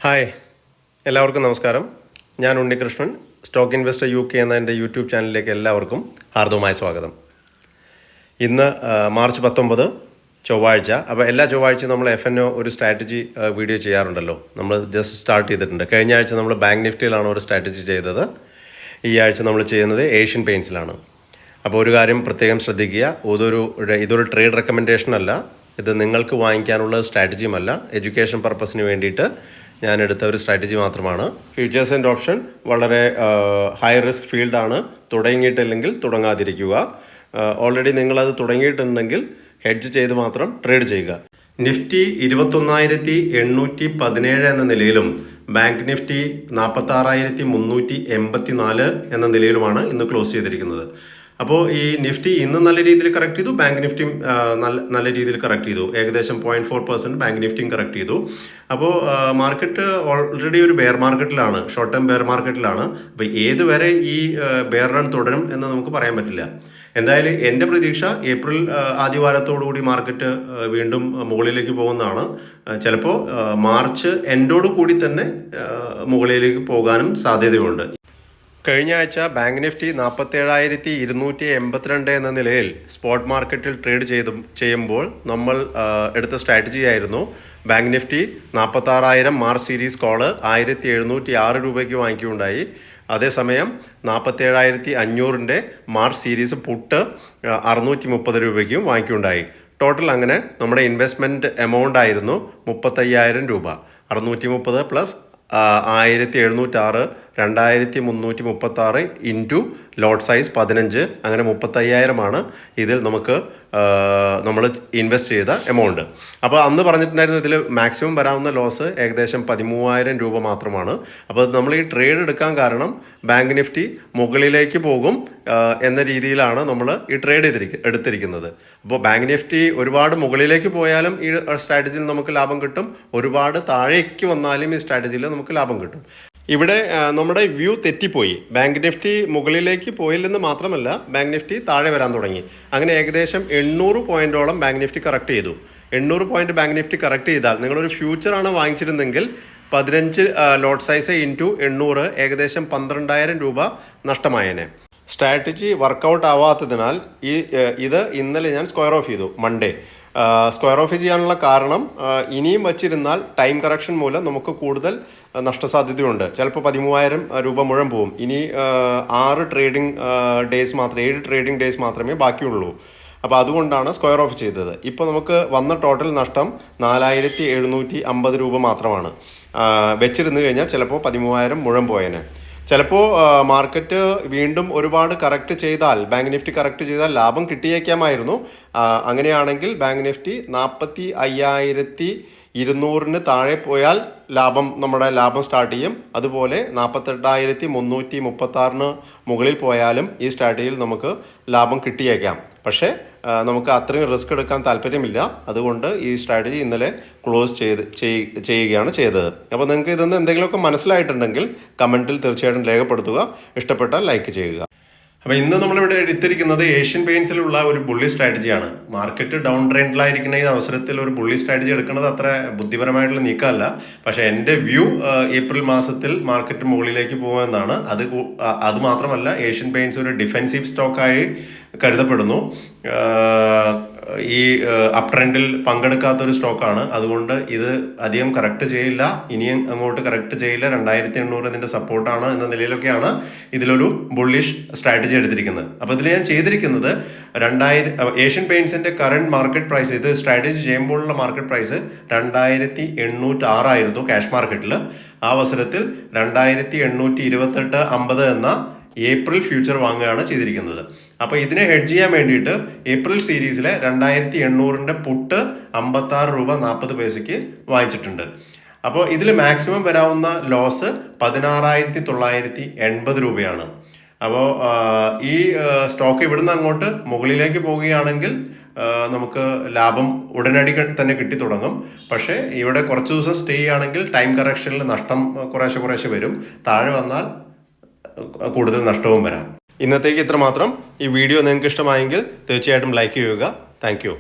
Hi, എല്ലാവർക്കും നമസ്കാരം. ഞാൻ ഉണ്ണികൃഷ്ണൻ. സ്റ്റോക്ക് ഇൻവെസ്റ്റർ UK എന്ന എൻ്റെ യൂട്യൂബ് ചാനലിലേക്ക് എല്ലാവർക്കും ഹാർദവമായ സ്വാഗതം. ഇന്ന് മാർച്ച് 19 ചൊവ്വാഴ്ച. അപ്പോൾ എല്ലാ ചൊവ്വാഴ്ചയും നമ്മൾ FNO ഒരു സ്ട്രാറ്റജി വീഡിയോ ചെയ്യാറുണ്ടല്ലോ. നമ്മൾ ജസ്റ്റ് സ്റ്റാർട്ട് ചെയ്തിട്ടുണ്ട്. കഴിഞ്ഞ ആഴ്ച നമ്മൾ ബാങ്ക് നിഫ്റ്റിയിലാണ് ഒരു സ്ട്രാറ്റജി ചെയ്തത്. ഈ ആഴ്ച നമ്മൾ ചെയ്യുന്നത് ഏഷ്യൻ പെയിൻസിലാണ്. അപ്പോൾ ഒരു കാര്യം പ്രത്യേകം ശ്രദ്ധിക്കുക. ഇതൊരു ട്രേഡ് റെക്കമെൻഡേഷൻ അല്ല. ഇത് നിങ്ങൾക്ക് വാങ്ങിക്കാനുള്ള സ്ട്രാറ്റജിയുമല്ല. എഡ്യൂക്കേഷൻ പർപ്പസിന് വേണ്ടിയിട്ട് ഞാൻ എടുത്ത ഒരു സ്ട്രാറ്റജി മാത്രമാണ്. ഫ്യൂച്ചേഴ്സ് ആൻഡ് ഓപ്ഷൻ വളരെ ഹൈ റിസ്ക് ഫീൽഡാണ്. തുടങ്ങിയിട്ടില്ലെങ്കിൽ തുടങ്ങാതിരിക്കുക. ഓൾറെഡി നിങ്ങളത് തുടങ്ങിയിട്ടുണ്ടെങ്കിൽ ഹെഡ്ജ് ചെയ്ത് മാത്രം ട്രേഡ് ചെയ്യുക. നിഫ്റ്റി 21,817 എന്ന നിലയിലും ബാങ്ക് നിഫ്റ്റി 46,384 എന്ന നിലയിലുമാണ് ഇന്ന് ക്ലോസ് ചെയ്തിരിക്കുന്നത്. അപ്പോൾ ഈ നിഫ്റ്റി ഇന്ന് നല്ല രീതിയിൽ കറക്റ്റ് ചെയ്തു, ബാങ്ക് നിഫ്റ്റിയും നല്ല രീതിയിൽ കറക്റ്റ് ചെയ്തു. ഏകദേശം 0.4% ബാങ്ക് നിഫ്റ്റിയും കറക്റ്റ് ചെയ്തു. അപ്പോൾ മാർക്കറ്റ് ഓൾറെഡി ഒരു ബെയർ മാർക്കറ്റിലാണ്, ഷോർട്ട് ടേം ബെയർ മാർക്കറ്റിലാണ്. അപ്പോൾ ഏതുവരെ ഈ ബെയർ റൺ തുടരും എന്ന് നമുക്ക് പറയാൻ പറ്റില്ല. എന്തായാലും എൻ്റെ പ്രതീക്ഷ ഏപ്രിൽ ആദ്യവാരത്തോടുകൂടി മാർക്കറ്റ് വീണ്ടും മുകളിലേക്ക് പോകുന്നതാണ്. ചിലപ്പോൾ മാർച്ച് എൻഡോട് കൂടി തന്നെ മുകളിലേക്ക് പോകാനും സാധ്യതയുണ്ട്. കഴിഞ്ഞ ആഴ്ച ബാങ്ക് നിഫ്റ്റി 47,282 എന്ന നിലയിൽ സ്പോട്ട് മാർക്കറ്റിൽ ട്രേഡ് ചെയ്യുമ്പോൾ നമ്മൾ എടുത്ത സ്ട്രാറ്റജി ആയിരുന്നു bank Nifty 46,000 March series call 1,706 രൂപയ്ക്ക് വാങ്ങിക്കുകയുണ്ടായി. അതേസമയം 47,500 മാർച്ച് സീരീസ് പുട്ട് 630 രൂപയ്ക്കും വാങ്ങിക്കുകയുണ്ടായി. ടോട്ടൽ അങ്ങനെ നമ്മുടെ ഇൻവെസ്റ്റ്മെൻറ്റ് എമൗണ്ട് ആയിരുന്നു 35,000 രൂപ. 630 പ്ലസ് 1,706 2,336 ഇൻറ്റു ലോട്ട് സൈസ് 15, അങ്ങനെ 35,000 ഇതിൽ നമ്മൾ ഇൻവെസ്റ്റ് ചെയ്ത എമൗണ്ട്. അപ്പോൾ അന്ന് പറഞ്ഞിട്ടുണ്ടായിരുന്നു ഇതിൽ മാക്സിമം വരാവുന്ന ലോസ് ഏകദേശം 13,000 രൂപ മാത്രമാണ്. അപ്പോൾ നമ്മൾ ഈ ട്രേഡ് എടുക്കാൻ കാരണം ബാങ്ക് നിഫ്റ്റി മുകളിലേക്ക് പോകും എന്ന രീതിയിലാണ് നമ്മൾ ഈ ട്രേഡ് എടുത്തിരിക്കുന്നത്. അപ്പോൾ ബാങ്ക് നിഫ്റ്റി ഒരുപാട് മുകളിലേക്ക് പോയാലും ഈ സ്ട്രാറ്റജിയിൽ നമുക്ക് ലാഭം കിട്ടും, ഒരുപാട് താഴേക്ക് വന്നാലും ഈ സ്ട്രാറ്റജിയിൽ നമുക്ക് ലാഭം കിട്ടും. ഇവിടെ നമ്മുടെ വ്യൂ തെറ്റിപ്പോയി. ബാങ്ക് നിഫ്റ്റി മുകളിലേക്ക് പോയില്ലെന്ന് മാത്രമല്ല, ബാങ്ക് നിഫ്റ്റി താഴെ വരാൻ തുടങ്ങി. അങ്ങനെ ഏകദേശം 800 പോയിന്റോളം ബാങ്ക് നിഫ്റ്റി കറക്റ്റ് ചെയ്തു. 800 പോയിന്റ് ബാങ്ക് നിഫ്റ്റി കറക്റ്റ് ചെയ്താൽ നിങ്ങളൊരു ഫ്യൂച്ചറാണ് വാങ്ങിച്ചിരുന്നെങ്കിൽ 15 ലോട്ട് സൈസ് ഇൻറ്റു 800 ഏകദേശം 12,000 രൂപ നഷ്ടമായേനെ. സ്ട്രാറ്റജി വർക്കൗട്ട് ആവാത്തതിനാൽ ഇത് ഇന്നലെ ഞാൻ സ്ക്വയർ ഓഫ് ചെയ്തു. മൺഡേ സ്ക്വയർ ഓഫ് ചെയ്യാനുള്ള കാരണം ഇനിയും വച്ചിരുന്നാൽ ടൈം കറക്ഷൻ മൂലം നമുക്ക് കൂടുതൽ നഷ്ടസാധ്യതയുണ്ട്. ചിലപ്പോൾ 13,000 രൂപ മുഴുവൻ പോവും. ഇനി 7 ട്രേഡിംഗ് ഡേയ്സ് മാത്രമേ ബാക്കിയുള്ളൂ. അപ്പോൾ അതുകൊണ്ടാണ് സ്ക്വയർ ഓഫ് ചെയ്തത്. ഇപ്പോൾ നമുക്ക് വന്ന ടോട്ടൽ നഷ്ടം 4,750 രൂപ മാത്രമാണ്. വെച്ചിരുന്നു കഴിഞ്ഞാൽ ചിലപ്പോൾ 13,000 മുഴുവൻ പോയേനെ. ചിലപ്പോൾ മാർക്കറ്റ് വീണ്ടും ഒരുപാട് കറക്റ്റ് ചെയ്താൽ, ബാങ്ക് നിഫ്റ്റി കറക്റ്റ് ചെയ്താൽ ലാഭം കിട്ടിയേക്കാമായിരുന്നു. അങ്ങനെയാണെങ്കിൽ ബാങ്ക് നിഫ്റ്റി 45,200 താഴെ പോയാൽ നമ്മുടെ ലാഭം സ്റ്റാർട്ട് ചെയ്യും. അതുപോലെ 48,336 മുകളിൽ പോയാലും ഈ സ്ട്രാറ്റജിയിൽ നമുക്ക് ലാഭം കിട്ടിയേക്കാം. പക്ഷേ നമുക്ക് അത്രയും റിസ്ക് എടുക്കാൻ താല്പര്യമില്ല. അതുകൊണ്ട് ഈ സ്ട്രാറ്റജി ഇന്നലെ ക്ലോസ് ചെയ്യുകയാണ് ചെയ്തത്. അപ്പോൾ നിങ്ങൾക്ക് ഇതൊന്ന് എന്തെങ്കിലുമൊക്കെ മനസ്സിലായിട്ടുണ്ടെങ്കിൽ കമൻറ്റിൽ തീർച്ചയായിട്ടും രേഖപ്പെടുത്തുക. ഇഷ്ടപ്പെട്ടാൽ ലൈക്ക് ചെയ്യുക. അപ്പോൾ ഇന്ന് നമ്മളിവിടെ എടുത്തിരിക്കുന്നത് ഏഷ്യൻ പെയിൻസിലുള്ള ഒരു ബുള്ളി സ്ട്രാറ്റജിയാണ്. മാർക്കറ്റ് ഡൗൺ ട്രെൻഡിലായിരിക്കുന്ന ഈ അവസരത്തിൽ ഒരു ബുള്ളി സ്ട്രാറ്റജി എടുക്കുന്നത് അത്ര ബുദ്ധിപരമായിട്ടുള്ള നീക്കമല്ല. പക്ഷേ എൻ്റെ വ്യൂ ഏപ്രിൽ മാസത്തിൽ മാർക്കറ്റ് മുകളിലേക്ക് പോകുമെന്നാണ്. അത് മാത്രമല്ല, ഏഷ്യൻ പെയിൻസ് ഒരു ഡിഫെൻസീവ് സ്റ്റോക്കായി കരുതപ്പെടുന്നു. ഈ അപ് ട്രെൻഡിൽ പങ്കെടുക്കാത്തൊരു സ്റ്റോക്കാണ്. അതുകൊണ്ട് ഇത് അധികം കറക്റ്റ് ചെയ്യില്ല, ഇനിയും അങ്ങോട്ട് കറക്റ്റ് ചെയ്യില്ല. 2,800 ഇതിൻ്റെ സപ്പോർട്ടാണ് എന്ന നിലയിലൊക്കെയാണ് ഇതിലൊരു ബുള്ളിഷ് സ്ട്രാറ്റജി എടുത്തിരിക്കുന്നത്. അപ്പോൾ ഇതിൽ ഞാൻ ചെയ്തിരിക്കുന്നത് ഏഷ്യൻ പെയിൻസിൻ്റെ കറണ്ട് മാർക്കറ്റ് പ്രൈസ്, ഇത് സ്ട്രാറ്റജി ചെയ്യുമ്പോഴുള്ള മാർക്കറ്റ് പ്രൈസ് 2,806 ആയിരുന്നു ക്യാഷ് മാർക്കറ്റിൽ. ആ അവസരത്തിൽ 2,828.50 എന്ന ഏപ്രിൽ ഫ്യൂച്ചർ വാങ്ങുകയാണ് ചെയ്തിരിക്കുന്നത്. അപ്പോൾ ഇതിനെ ഹെഡ്ജ് ചെയ്യാൻ വേണ്ടിയിട്ട് ഏപ്രിൽ സീരീസിലെ 2,800 പുട്ട് 56 രൂപ 40 പൈസയ്ക്ക് വാങ്ങിച്ചിട്ടുണ്ട്. അപ്പോൾ ഇതിൽ മാക്സിമം വരാവുന്ന ലോസ് 16,980 രൂപയാണ്. അപ്പോൾ ഈ സ്റ്റോക്ക് ഇവിടുന്ന് അങ്ങോട്ട് മുകളിലേക്ക് പോവുകയാണെങ്കിൽ നമുക്ക് ലാഭം ഉടനടി തന്നെ കിട്ടി തുടങ്ങും. പക്ഷേ ഇവിടെ കുറച്ച് ദിവസം സ്റ്റേ ചെയ്യുകയാണെങ്കിൽ ടൈം കറക്ഷനിൽ നഷ്ടം കുറേശ്ശെ വരും. താഴെ വന്നാൽ കൂടുതൽ നഷ്ടവും വരാം. ഇന്നത്തേക്ക് ഇത്ര മാത്രം. ഈ വീഡിയോ നിങ്ങൾക്ക് ഇഷ്ടമായെങ്കിൽ തീർച്ചയായിട്ടും ലൈക്ക് ചെയ്യുക. Thank you.